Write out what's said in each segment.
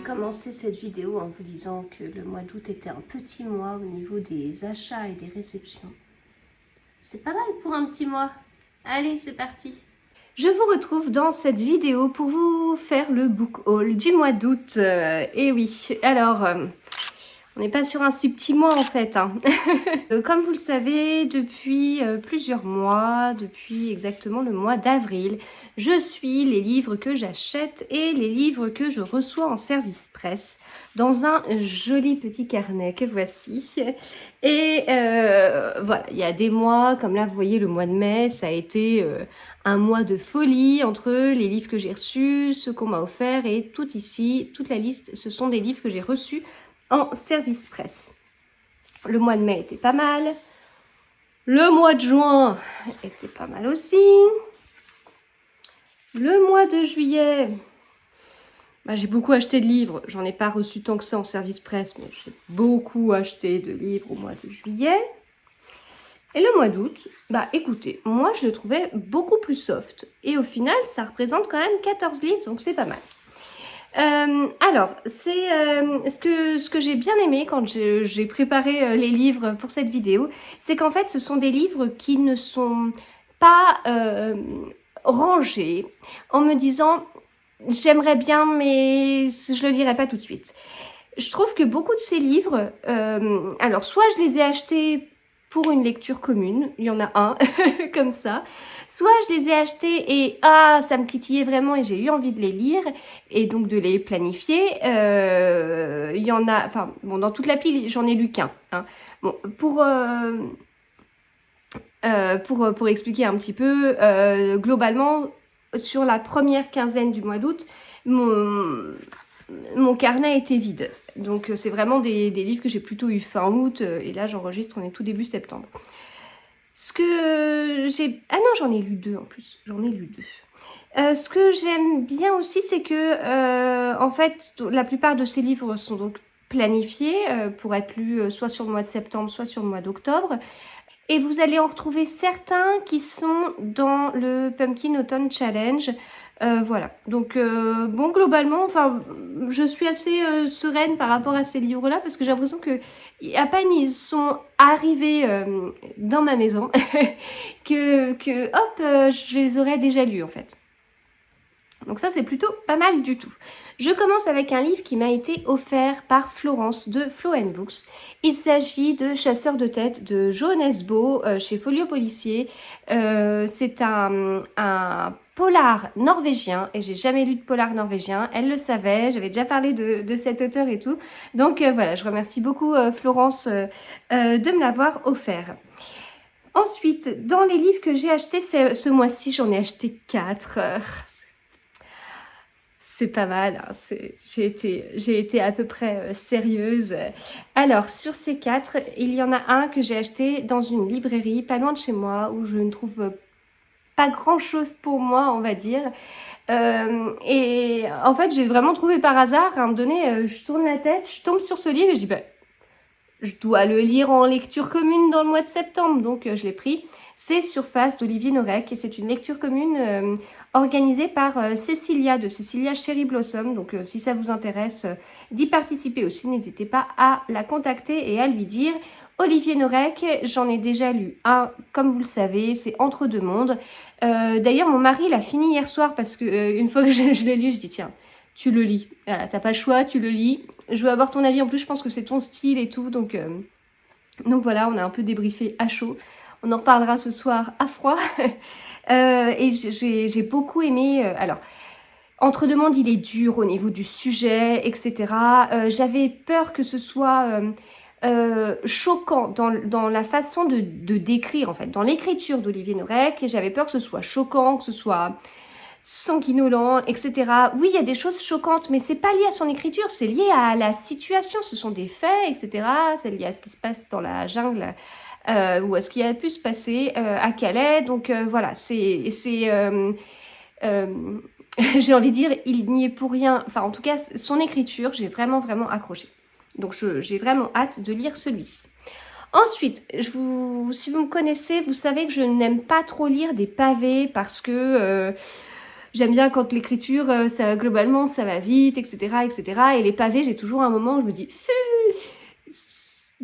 commencer cette vidéo en vous disant que le mois d'août était un petit mois au niveau des achats et des réceptions. C'est pas mal pour un petit mois. Allez, c'est parti. Je vous retrouve dans cette vidéo pour vous faire le book haul du mois d'août. Et oui, alors, on n'est pas sur un si petit mois en fait. Hein. Comme vous le savez, depuis plusieurs mois, depuis exactement le mois d'avril, je suis les livres que j'achète et les livres que je reçois en service presse dans un joli petit carnet que voici. Et voilà, il y a des mois, comme là vous voyez le mois de mai, ça a été un mois de folie entre les livres que j'ai reçus, ceux qu'on m'a offerts et tout ici, toute la liste, ce sont des livres que j'ai reçus en service presse. Le mois de mai était pas mal. Le mois de juin était pas mal aussi. Le mois de juillet, j'ai beaucoup acheté de livres. J'en ai pas reçu tant que ça en service presse, mais j'ai beaucoup acheté de livres au mois de juillet. Et le mois d'août, écoutez, moi je le trouvais beaucoup plus soft. Et au final, ça représente quand même 14 livres, donc c'est pas mal. Alors, c'est ce que j'ai bien aimé quand j'ai préparé les livres pour cette vidéo, c'est qu'en fait, ce sont des livres qui ne sont pas rangés en me disant « j'aimerais bien, mais je le lirai pas tout de suite ». Je trouve que beaucoup de ces livres, alors soit je les ai achetés pour une lecture commune, il y en a un comme ça, soit je les ai achetés et ça me titillait vraiment et j'ai eu envie de les lire et donc de les planifier. Il y en a, dans toute la pile, j'en ai lu qu'un. Hein. Bon, pour expliquer un petit peu, globalement, sur la première quinzaine du mois d'août, mon carnet était vide. Donc c'est vraiment des livres que j'ai plutôt eu fin août et là j'enregistre, on est tout début septembre. Ce que j'ai... Ah non, j'en ai lu 2 en plus. J'en ai lu 2. Ce que j'aime bien aussi, c'est que en fait, la plupart de ces livres sont donc planifiés pour être lus soit sur le mois de septembre, soit sur le mois d'octobre. Et vous allez en retrouver certains qui sont dans le Pumpkin Autumn Challenge. Voilà, donc globalement, je suis assez sereine par rapport à ces livres-là parce que j'ai l'impression que à peine ils sont arrivés dans ma maison que je les aurais déjà lus en fait. Donc ça, c'est plutôt pas mal du tout. Je commence avec un livre qui m'a été offert par Florence de Flow & Books. Il s'agit de Chasseur de tête de Jo Nesbø chez Folio Policier. C'est un polar norvégien et j'ai jamais lu de polar norvégien. Elle le savait, j'avais déjà parlé de cet auteur et tout. Donc voilà, je remercie beaucoup Florence de me l'avoir offert. Ensuite, dans les livres que j'ai achetés ce mois-ci, j'en ai acheté 4. C'est pas mal, hein. J'ai été à peu près sérieuse. Alors, sur ces 4, il y en a un que j'ai acheté dans une librairie pas loin de chez moi, où je ne trouve pas grand-chose pour moi, on va dire. Et en fait, j'ai vraiment trouvé par hasard. À un moment donné, je tourne la tête, je tombe sur ce livre et je dis, je dois le lire en lecture commune dans le mois de septembre, donc je l'ai pris. C'est Surface d'Olivier Norek et c'est une lecture commune organisée par Cécilia de Cécilia Cherry Blossom. Donc si ça vous intéresse d'y participer aussi, n'hésitez pas à la contacter et à lui dire Olivier Norek, j'en ai déjà lu un, comme vous le savez, c'est Entre deux mondes. D'ailleurs, mon mari l'a fini hier soir parce que une fois que je l'ai lu, je dis tiens, tu le lis. Voilà, t'as pas le choix, tu le lis. Je veux avoir ton avis. En plus, je pense que c'est ton style et tout. Donc voilà, on a un peu débriefé à chaud. On en reparlera ce soir à froid. Et j'ai beaucoup aimé... alors, Entre deux mondes, il est dur au niveau du sujet, etc. J'avais peur que ce soit choquant dans la façon de décrire, en fait, dans l'écriture d'Olivier Norek. Et j'avais peur que ce soit choquant, que ce soit sanguinolent, etc. Oui, il y a des choses choquantes, mais c'est pas lié à son écriture, c'est lié à la situation, ce sont des faits, etc. C'est lié à ce qui se passe dans la jungle, ou à ce qui a pu se passer à Calais. Donc voilà, j'ai envie de dire, il n'y est pour rien. Enfin, en tout cas, son écriture, j'ai vraiment, vraiment accroché. Donc j'ai vraiment hâte de lire celui-ci. Ensuite, si vous me connaissez, vous savez que je n'aime pas trop lire des pavés parce que J'aime bien quand l'écriture, ça, globalement, ça va vite, etc., etc. Et les pavés, j'ai toujours un moment où je me dis,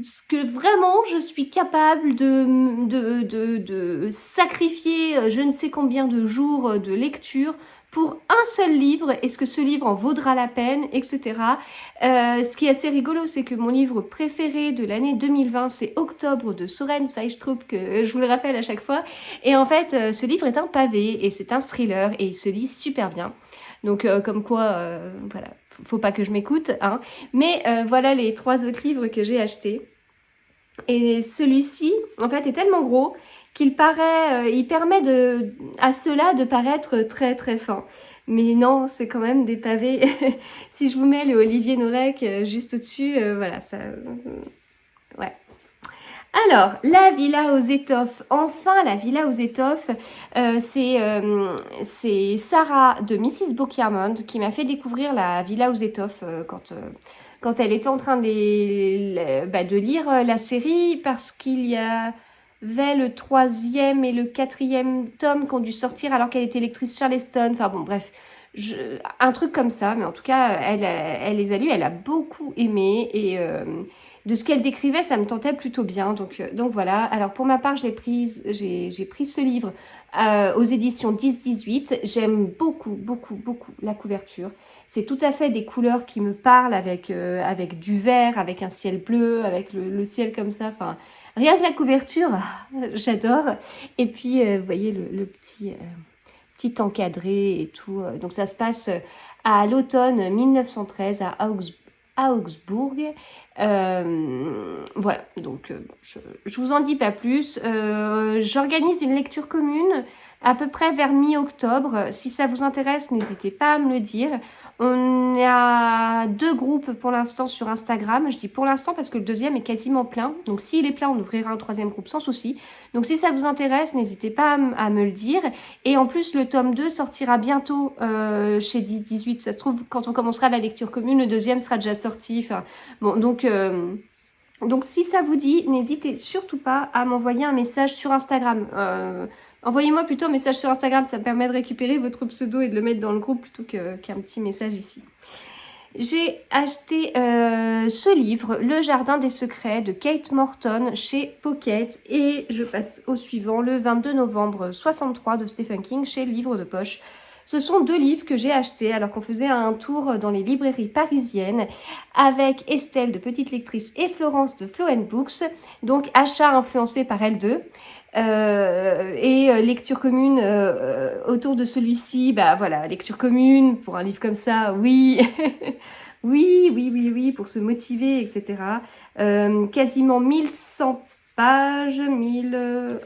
ce que vraiment je suis capable de sacrifier je ne sais combien de jours de lecture pour un seul livre, est-ce que ce livre en vaudra la peine, etc. Ce qui est assez rigolo, c'est que mon livre préféré de l'année 2020, c'est Octobre de Soren Sveistrup, que je vous le rappelle à chaque fois. Et en fait, ce livre est un pavé et c'est un thriller et il se lit super bien. Donc comme quoi, voilà, faut pas que je m'écoute, hein. Mais voilà les 3 autres livres que j'ai achetés. Et celui-ci, en fait, est tellement gros qu'il paraît, il permet à ceux-là de paraître très très fin. Mais non, c'est quand même des pavés. Si je vous mets le Olivier Norek juste au-dessus, voilà, ça... ouais. Alors, la Villa aux étoffes. Enfin, la Villa aux étoffes, c'est Sarah de Mrs. Bocchiamond qui m'a fait découvrir la Villa aux étoffes quand elle était en train de lire la série, parce qu'il y avait le 3e et le 4e tome qui ont dû sortir alors qu'elle était lectrice Charleston. Enfin bon, bref, un truc comme ça. Mais en tout cas, elle les a lus, elle a beaucoup aimé et... de ce qu'elle décrivait, ça me tentait plutôt bien. Donc voilà. Alors pour ma part, j'ai pris ce livre aux éditions 10-18. J'aime beaucoup, beaucoup, beaucoup la couverture. C'est tout à fait des couleurs qui me parlent avec du vert, avec un ciel bleu, avec le ciel comme ça. Enfin, rien que la couverture, j'adore. Et puis, vous voyez le petit encadré et tout. Donc ça se passe à l'automne 1913 à Augsbourg. Voilà, donc je vous en dis pas plus. J'organise une lecture commune à peu près vers mi-octobre. Si ça vous intéresse, n'hésitez pas à me le dire. On a 2 groupes pour l'instant sur Instagram. Je dis pour l'instant parce que le 2e est quasiment plein. Donc s'il est plein, on ouvrira un 3e groupe sans souci. Donc si ça vous intéresse, n'hésitez pas à me le dire. Et en plus, le tome 2 sortira bientôt chez 10-18. Ça se trouve, quand on commencera la lecture commune, le 2e sera déjà sorti. Enfin, bon, donc si ça vous dit, n'hésitez surtout pas à m'envoyer un message sur Instagram. Envoyez-moi plutôt un message sur Instagram, ça me permet de récupérer votre pseudo et de le mettre dans le groupe plutôt qu'un petit message ici. J'ai acheté ce livre, Le Jardin des Secrets de Kate Morton chez Pocket, et je passe au suivant, le 22 novembre 63 de Stephen King chez Livre de Poche. Ce sont 2 livres que j'ai achetés alors qu'on faisait un tour dans les librairies parisiennes avec Estelle de Petite Lectrice et Florence de Flow & Books, donc achat influencé par elles deux. Lecture commune autour de celui-ci, bah voilà, lecture commune pour un livre comme ça, oui, oui, pour se motiver, etc. Quasiment 1100 pages, 1000...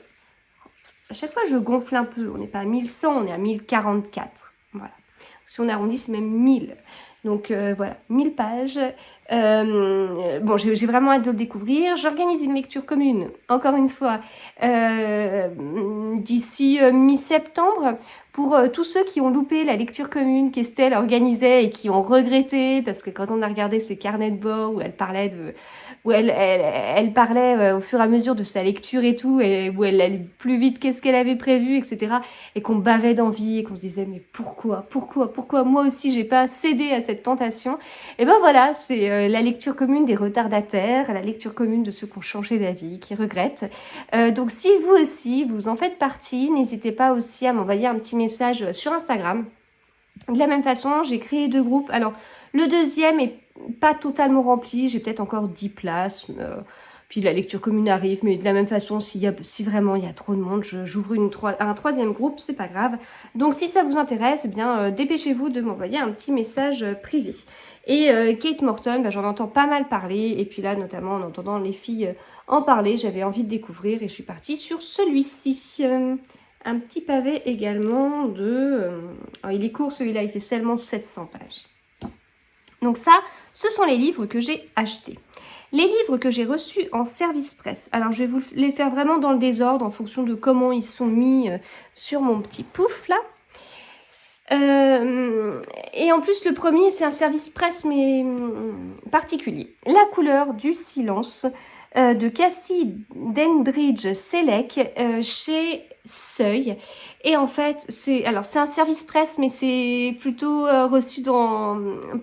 À chaque fois, je gonfle un peu. On n'est pas à 1100, on est à 1044. Voilà. Si on arrondit, c'est même 1000. Donc voilà, 1000 pages. Bon, j'ai vraiment hâte de le découvrir. J'organise une lecture commune, encore une fois, d'ici mi-septembre, pour tous ceux qui ont loupé la lecture commune qu'Estelle organisait et qui ont regretté, parce que quand on a regardé ses carnets de bord où elle parlait elle parlait au fur et à mesure de sa lecture et tout, et où elle allait plus vite qu'est-ce qu'elle avait prévu, etc. Et qu'on bavait d'envie et qu'on se disait mais pourquoi moi aussi j'ai pas cédé à cette tentation. Et ben voilà, c'est la lecture commune des retardataires, la lecture commune de ceux qui ont changé d'avis, qui regrettent. Donc si vous aussi, vous en faites partie, n'hésitez pas aussi à m'envoyer un petit message sur Instagram. De la même façon, j'ai créé 2 groupes. Alors, le 2e est pas totalement rempli, j'ai peut-être encore 10 places. Puis la lecture commune arrive, mais de la même façon, si vraiment il y a trop de monde, j'ouvre un 3e groupe, c'est pas grave. Donc si ça vous intéresse, eh bien dépêchez-vous de m'envoyer un petit message privé. Et Kate Morton, bah, j'en entends pas mal parler, et puis là, notamment en entendant les filles en parler, j'avais envie de découvrir, et je suis partie sur celui-ci. Un petit pavé également de... il est court celui-là, il fait seulement 700 pages. Donc ça, ce sont les livres que j'ai achetés. Les livres que j'ai reçus en service presse. Alors je vais vous les faire vraiment dans le désordre en fonction de comment ils sont mis sur mon petit pouf là. Et en plus le premier c'est un service presse mais particulier. La couleur du silence de Cassie Dandridge Selleck chez Seuil. Et en fait, c'est un service presse, mais c'est plutôt reçu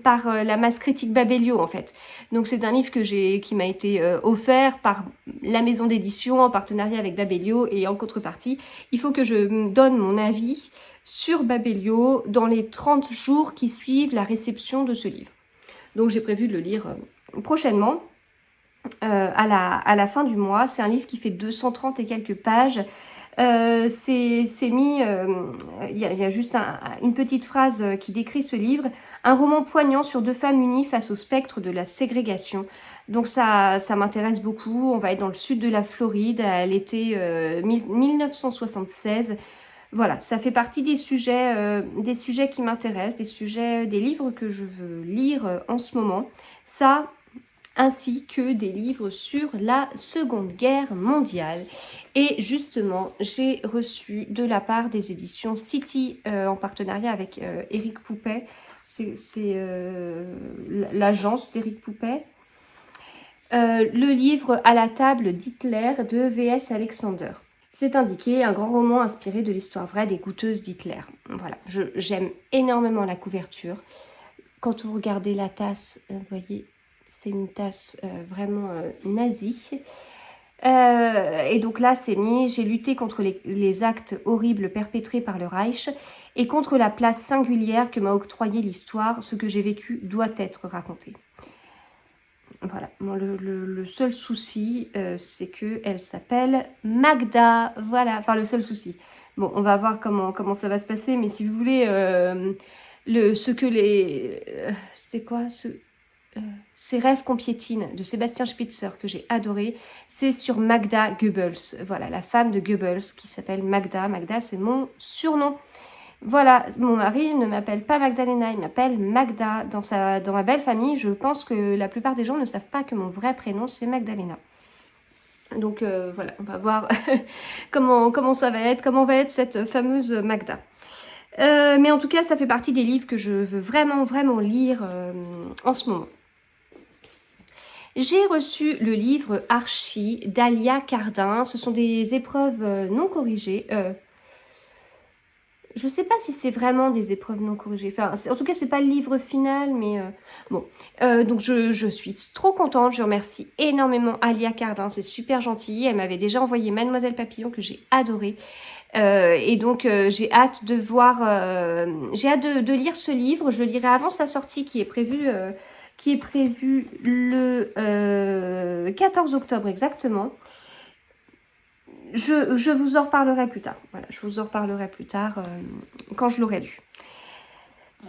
par la masse critique Babelio en fait. Donc c'est un livre qui m'a été offert par la maison d'édition en partenariat avec Babelio, et en contrepartie, il faut que je donne mon avis sur Babelio dans les 30 jours qui suivent la réception de ce livre. Donc j'ai prévu de le lire prochainement, à la fin du mois. C'est un livre qui fait 230 et quelques pages. C'est mis, il y a juste une petite phrase qui décrit ce livre. Un roman poignant sur deux femmes unies face au spectre de la ségrégation. Donc ça m'intéresse beaucoup. On va être dans le sud de la Floride à l'été 1976. Voilà, ça fait partie des sujets qui m'intéressent, des livres que je veux lire en ce moment. Ça, ainsi que des livres sur la Seconde Guerre mondiale. Et justement, j'ai reçu de la part des éditions City, en partenariat avec Éric Poupet, c'est l'agence d'Éric Poupet, le livre À la table d'Hitler de V.S. Alexander. C'est indiqué, un grand roman inspiré de l'histoire vraie des goûteuses d'Hitler. Voilà, j'aime énormément la couverture. Quand vous regardez la tasse, vous voyez, c'est une tasse vraiment nazie. Et donc là, c'est mis, j'ai lutté contre les actes horribles perpétrés par le Reich et contre la place singulière que m'a octroyée l'histoire. Ce que j'ai vécu doit être raconté. Voilà, bon, le seul souci, c'est qu'elle s'appelle Magda. Voilà, enfin le seul souci. Bon, on va voir comment ça va se passer, mais si vous voulez, c'est quoi Ces rêves qu'on piétine de Sébastien Spitzer, que j'ai adoré, c'est sur Magda Goebbels. Voilà, la femme de Goebbels qui s'appelle Magda. Magda, c'est mon surnom. Voilà, mon mari ne m'appelle pas Magdalena, il m'appelle Magda. Dans ma belle famille, je pense que la plupart des gens ne savent pas que mon vrai prénom, c'est Magdalena. Donc voilà, on va voir comment ça va être, comment va être cette fameuse Magda. Mais en tout cas, ça fait partie des livres que je veux vraiment, vraiment lire en ce moment. J'ai reçu le livre Archie d'Alia Cardin. Ce sont des épreuves non corrigées. Je ne sais pas si c'est vraiment des épreuves non corrigées. Enfin, en tout cas, c'est pas le livre final, mais bon. Donc, je suis trop contente. Je remercie énormément Alia Cardin. C'est super gentil. Elle m'avait déjà envoyé Mademoiselle Papillon, que j'ai adoré. Et donc, j'ai hâte de voir... j'ai hâte de lire ce livre. Je le lirai avant sa sortie, qui est prévue le 14 octobre exactement. Je vous en reparlerai plus tard. Voilà, je vous en reparlerai plus tard quand je l'aurai lu.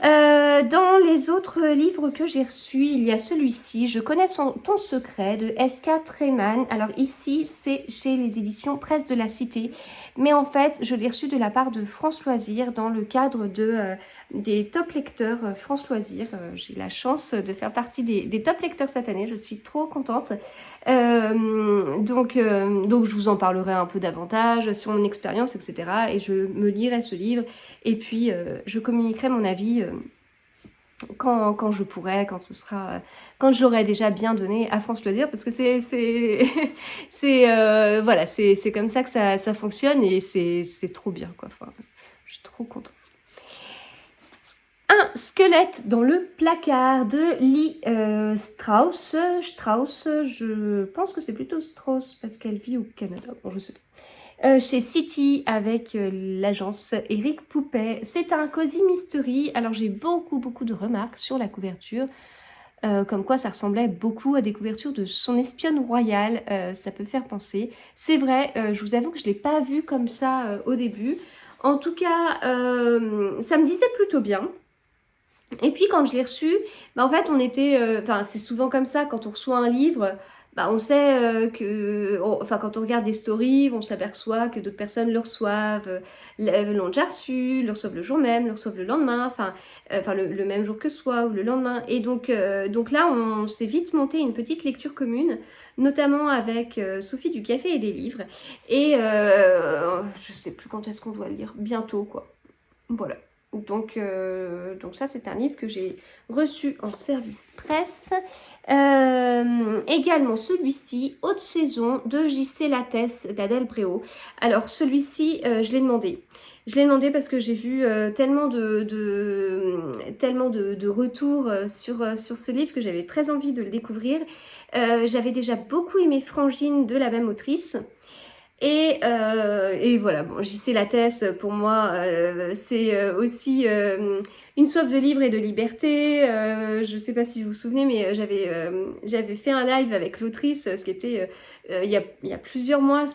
Dans les autres livres que j'ai reçus, il y a celui-ci, Je connais ton secret, de S.K. Treman. Alors ici, c'est chez les éditions Presse de la Cité. Mais en fait, je l'ai reçu de la part de France Loisirs dans le cadre des top lecteurs France Loisirs. J'ai la chance de faire partie des top lecteurs cette année. Je suis trop contente. Donc je vous en parlerai un peu davantage sur mon expérience, etc. Et je me lirai ce livre et puis je communiquerai mon avis quand je pourrai, quand j'aurai déjà bien donné à France Loisirs, parce que voilà, c'est comme ça que ça fonctionne et c'est trop bien, quoi. Enfin, je suis trop contente. Un squelette dans le placard de Lee Strauss. Strauss, je pense que c'est plutôt Strauss parce qu'elle vit au Canada. Bon, je sais pas. Chez City avec l'agence Éric Poupet. C'est un cosy mystery. Alors j'ai beaucoup de remarques sur la couverture. Comme quoi ça ressemblait beaucoup à des couvertures de Son espionne royale. Ça peut faire penser. C'est vrai, je vous avoue que je ne l'ai pas vu comme ça au début. En tout cas, ça me disait plutôt bien. Et puis quand je l'ai reçu, en fait on était, c'est souvent comme ça quand on reçoit un livre, on sait quand on regarde des stories, on s'aperçoit que d'autres personnes le reçoivent, l'ont déjà reçu, le reçoivent le jour même, le reçoivent le lendemain, le même jour que soi ou le lendemain. Et donc là on s'est vite monté une petite lecture commune, notamment avec Sophie du Café et des Livres. Et je sais plus quand est-ce qu'on doit le lire, bientôt quoi. Voilà. Donc ça, c'est un livre que j'ai reçu en service presse. Également celui-ci, Haute saison de J.C. Lattès d'Adèle Bréau. Alors celui-ci, je l'ai demandé. Je l'ai demandé parce que j'ai vu tellement de retours sur ce livre que j'avais très envie de le découvrir. J'avais déjà beaucoup aimé Frangine de la même autrice. Et voilà, bon, J.C. Lattès, pour moi, c'est aussi une soif de libre et de liberté. Je ne sais pas si vous vous souvenez, mais j'avais fait un live avec l'autrice, ce qui était il y a plusieurs mois.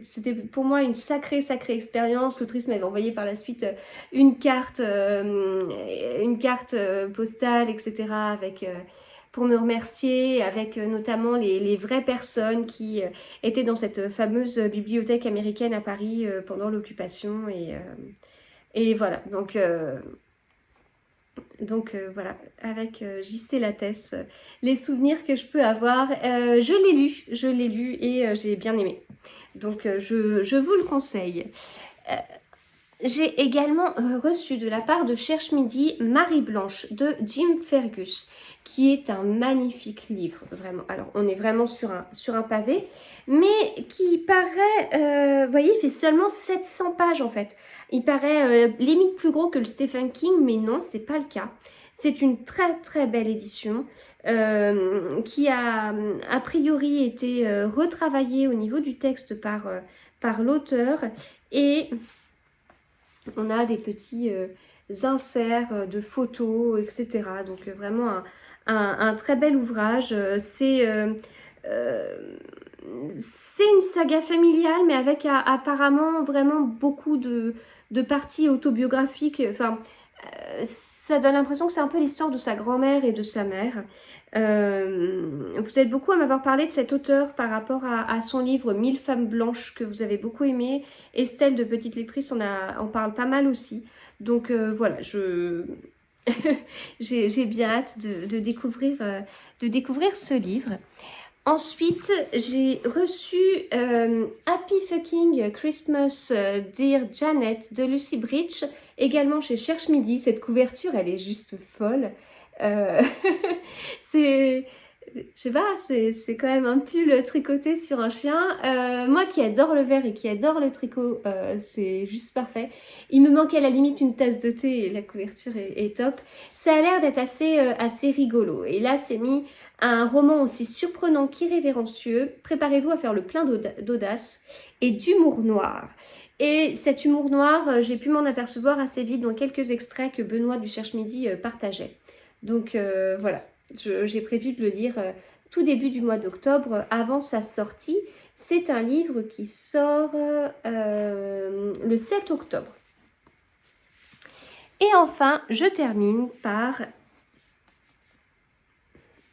C'était pour moi une sacrée expérience. L'autrice m'avait envoyé par la suite une carte postale, etc., pour me remercier, avec notamment les vraies personnes qui étaient dans cette fameuse bibliothèque américaine à Paris pendant l'occupation. Et voilà, voilà, avec J.C. Lattès, les souvenirs que je peux avoir. Je l'ai lu et j'ai bien aimé. Donc je vous le conseille. J'ai également reçu de la part de Cherche Midi Marie Blanche de Jim Fergus, qui est un magnifique livre, vraiment. Alors, on est vraiment sur un pavé, mais qui paraît, vous voyez, il fait seulement 700 pages en fait. Il paraît limite plus gros que le Stephen King, mais non, c'est pas le cas. C'est une très belle édition qui a priori été retravaillée au niveau du texte par l'auteur, et on a des petits inserts de photos, etc. Donc vraiment un très bel ouvrage. C'est une saga familiale, mais avec apparemment vraiment beaucoup de parties autobiographiques. Enfin, ça donne l'impression que c'est un peu l'histoire de sa grand-mère et de sa mère. Vous êtes beaucoup à m'avoir parlé de cet auteur par rapport à son livre 1000 femmes blanches que vous avez beaucoup aimé. Estelle de Petite Lectrice en parle pas mal aussi. Donc voilà, j'ai bien hâte de découvrir ce livre. Ensuite, j'ai reçu Happy Fucking Christmas Dear Janet de Lucy Bridge, également chez Cherche Midi. Cette couverture, elle est juste folle. Je sais pas, c'est quand même un pull tricoté sur un chien. Moi qui adore le vert et qui adore le tricot, c'est juste parfait. Il me manquait à la limite une tasse de thé et la couverture est top. Ça a l'air d'être assez rigolo. Et là, c'est mis un roman aussi surprenant qu'irrévérencieux. Préparez-vous à faire le plein d'audace et d'humour noir. Et cet humour noir, j'ai pu m'en apercevoir assez vite dans quelques extraits que Benoît du Cherche Midi partageait. Donc voilà, j'ai prévu de le lire tout début du mois d'octobre, avant sa sortie. C'est un livre qui sort le 7 octobre. Et enfin, je termine par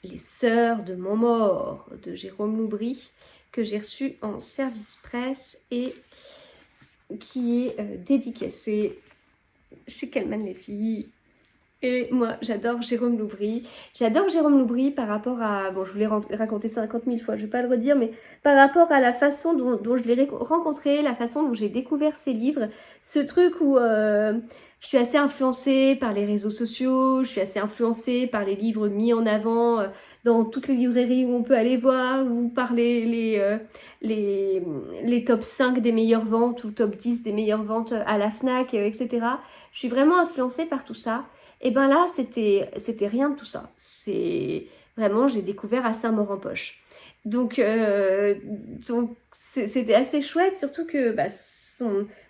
Les Sœurs de Montmort de Jérôme Loubry, que j'ai reçu en service presse et qui est dédicacé chez Calman les filles. Et moi, j'adore Jérôme Loubry. J'adore Jérôme Loubry par rapport à... Bon, je vous l'ai raconté 50 000 fois, je ne vais pas le redire, mais par rapport à la façon dont je l'ai rencontré, la façon dont j'ai découvert ses livres. Ce truc où je suis assez influencée par les réseaux sociaux, je suis assez influencée par les livres mis en avant dans toutes les librairies où on peut aller voir, ou par les top 5 des meilleures ventes ou top 10 des meilleures ventes à la FNAC, etc. Je suis vraiment influencée par tout ça. Et ben là, c'était rien de tout ça. C'est vraiment, j'ai découvert à Saint-Maur-en-Poche. Donc c'était assez chouette, surtout que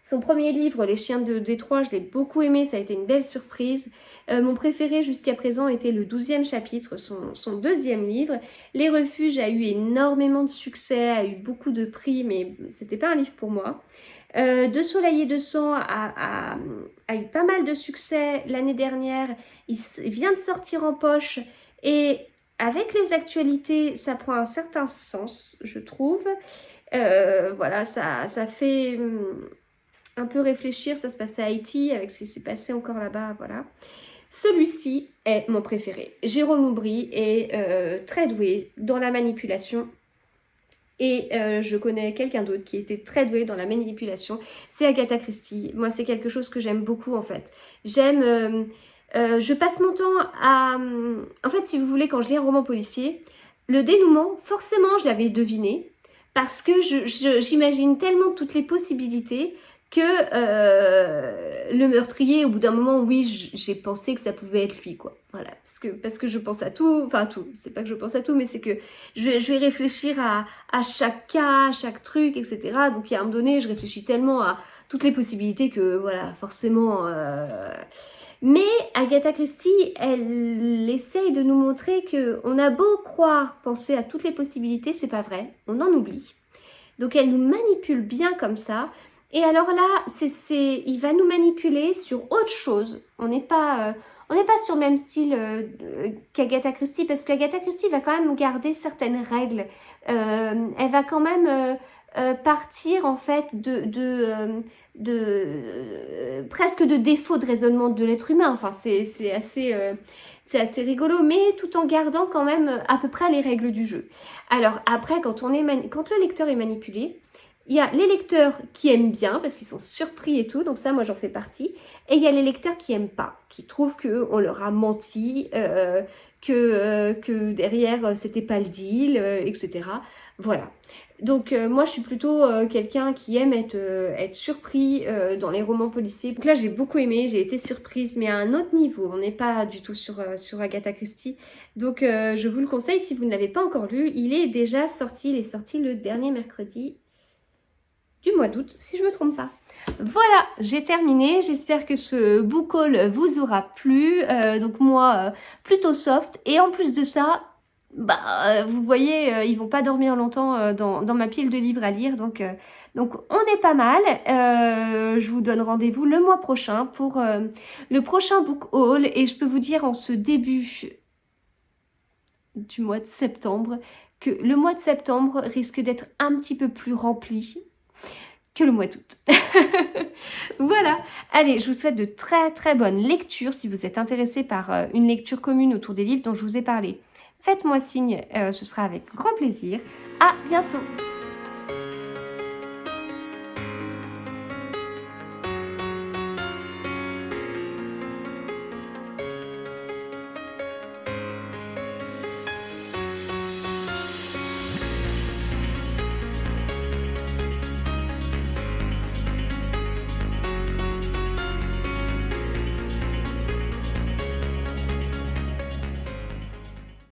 son premier livre, Les Chiens de Détroit, je l'ai beaucoup aimé, ça a été une belle surprise. Mon préféré jusqu'à présent était le 12e chapitre, son deuxième livre. Les Refuges a eu énormément de succès, a eu beaucoup de prix, mais c'était pas un livre pour moi. De Soleil et de Sang a eu pas mal de succès l'année dernière. Il vient de sortir en poche et avec les actualités, ça prend un certain sens, je trouve. Voilà, ça fait un peu réfléchir. Ça se passe à Haïti avec ce qui s'est passé encore là-bas, voilà. Celui-ci est mon préféré. Jérôme Loubry est très doué dans la manipulation Et je connais quelqu'un d'autre qui était très doué dans la manipulation, c'est Agatha Christie. Moi, c'est quelque chose que j'aime beaucoup en fait. Je passe mon temps à... En fait, si vous voulez, quand je lis un roman policier, le dénouement, forcément, je l'avais deviné, parce que j'imagine tellement toutes les possibilités que le meurtrier, au bout d'un moment, oui, j'ai pensé que ça pouvait être lui, quoi. Voilà, parce que je pense à tout, enfin tout, c'est pas que je pense à tout, mais c'est que je vais réfléchir à chaque cas, à chaque truc, etc. Donc, il y a un moment donné, je réfléchis tellement à toutes les possibilités que, voilà, forcément... Mais Agatha Christie, elle essaye de nous montrer que on a beau croire, penser à toutes les possibilités, c'est pas vrai, on en oublie. Donc elle nous manipule bien comme ça. Et alors là, il va nous manipuler sur autre chose. On n'est pas sur le même style qu'Agatha Christie, parce qu'Agatha Christie va quand même garder certaines règles. Elle va quand même partir en fait presque de défauts de raisonnement de l'être humain. Enfin, c'est assez rigolo, mais tout en gardant quand même à peu près les règles du jeu. Alors après, quand le lecteur est manipulé, il y a les lecteurs qui aiment bien parce qu'ils sont surpris et tout, donc ça, moi, j'en fais partie. Et il y a les lecteurs qui aiment pas, qui trouvent qu'on leur a menti, que derrière, c'était pas le deal, etc. Voilà. Donc moi, je suis plutôt quelqu'un qui aime être surpris dans les romans policiers. Donc là, j'ai beaucoup aimé, j'ai été surprise, mais à un autre niveau. On n'est pas du tout sur Agatha Christie. Donc je vous le conseille si vous ne l'avez pas encore lu. Il est déjà sorti, il est sorti le dernier mercredi du mois d'août, si je ne me trompe pas. Voilà, j'ai terminé. J'espère que ce book haul vous aura plu. Donc moi, plutôt soft. Et en plus de ça, vous voyez, ils vont pas dormir longtemps dans ma pile de livres à lire. Donc on est pas mal. Je vous donne rendez-vous le mois prochain pour le prochain book haul. Et je peux vous dire en ce début du mois de septembre que le mois de septembre risque d'être un petit peu plus rempli que le mois d'août. Voilà, allez, je vous souhaite de très très bonnes lectures si vous êtes intéressé par une lecture commune autour des livres dont je vous ai parlé. Faites-moi signe, ce sera avec grand plaisir. À bientôt.